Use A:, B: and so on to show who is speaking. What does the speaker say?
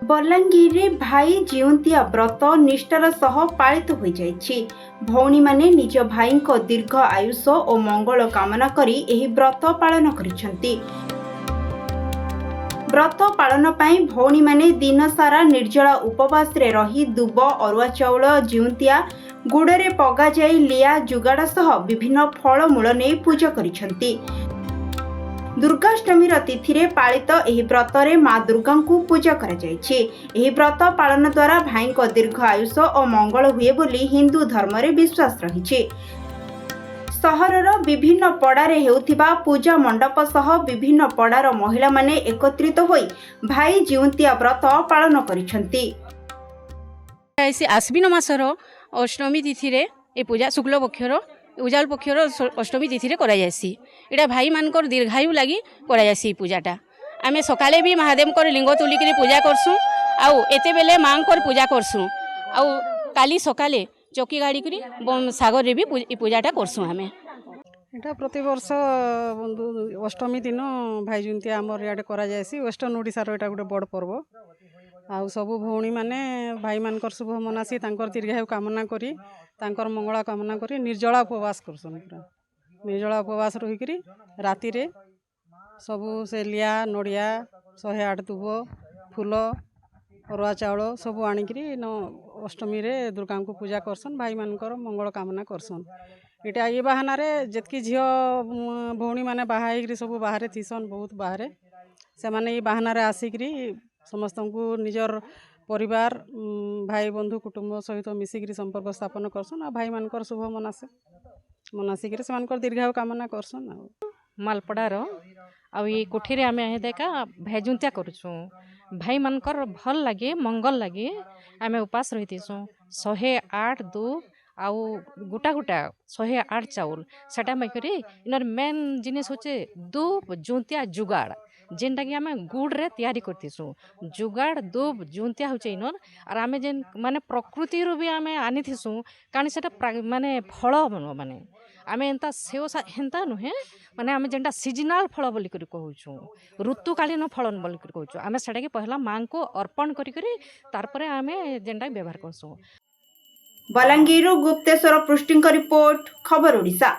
A: बलांगीर भाई जिउंतिया व्रत निष्ठार सह पालित हो जाइछि। भौणी माने निज भाई को दीर्घ आयुष और मंगल कामना करी एही व्रत पालन करिसेंति। व्रत पालन पाई भौणी माने दिन सारा निर्जला उपवास रे रही दुब अरुआ चाउल जिउंतिया गुड़े पगा जाई लिया जुगाड़ सह विभिन्न फलमूल ने पूजा करिसेंति। दुर्गाष्टमी तिथि रे पालित एही व्रत रे माँ दुर्गा को पूजा करा जायछि। एही व्रत पालन द्वारा भाई को दीर्घ आयुष और मंगल हुए बोली हिंदू धर्म रे विश्वास रहिछि। सहरर विभिन्न पड़ारे हेउथिबा पूजा मंडप सह विभिन्न पड़ार महिला माने एकत्रित होई भाई जिउंतिया व्रत पालन करिसेंति।
B: आश्विन मासर अष्टमी तिथि रे ए पूजा शुक्ल पक्षर उजाल पक्षर अष्टमी तिथि रे करा जायसी। एटा भाई मानकर दीर्घायु लगी करा जायसी पूजाटा। आमे सकाले भी महादेव कर लिंग तुलिक पूजा करसुँ आउ एते बेले माँ कर पूजा करसुँ आउ काली सकाले चौकी गाड़ी करी सागर रे भी पूजाटा करसुँ। आमे
C: एटा प्रति वर्ष अष्टमी दिन भाई जिउंतिया आमर इयाडे करा जायसी। वेस्टर्न ओडिशार एटा गोटे बड़ पर्व। आउ सबु भौणी माने भाई मानकर शुभ मनासी तांकर दीर्घायु कामना करी तांकर मंगला कामना करी निर्जला उपवास करसन। पूरा निर्जला उपवास रही राति रे सबु से लिया नड़िया 108 दुब फूल अरुआ चाउल सब आनिकी अष्टमी रे दुर्गा को पूजा करसन। भाई मानकर मंगल कामना करसन। इटा ये बहाना रे जेतकी झियो भौणी माने बाहाई सब बाहर थीसन बहुत बाहर से माने ये बहाना रे आसिकी समस्त को निजर परिवार भाई बंधु कुटुंब सहित मिसिक संपर्क स्थापन करसन। आ भाई मानकर शुभ मनासिक से दीर्घायु कामना करसन।
D: मालपड़ार आउ ये कोठी आम देखा भेजुंतिया करुचु भाई मानकर भल लगे मंगल लगे आम उपास रही 108 दू आउ गोटा गोटा 108 चाउल सेटा मैकरी इनर मेन जिनिस होचे दूब जुंतिया जुगाड़ जेनटा कि आम गुड़ तैयारी करतीसु। जुगाड़ दूब जुंतिया होचे इनर और आम जेन माने प्रकृति भी आम आनी थीसु कारण से माने फल माने आम एंता सेव हेन्ता नुहे माने आम जेनटा सीजनाल फल बोली करी कहूँ ऋतुकालीन फलन बोली करी कहूँ आम सेटा कि पहला माँ को अर्पण करी तार परे आम जेनटा व्यवहार करसु।
A: बलांगीर गुप्तेश्वर पृष्टि रिपोर्ट खबर ओडिशा।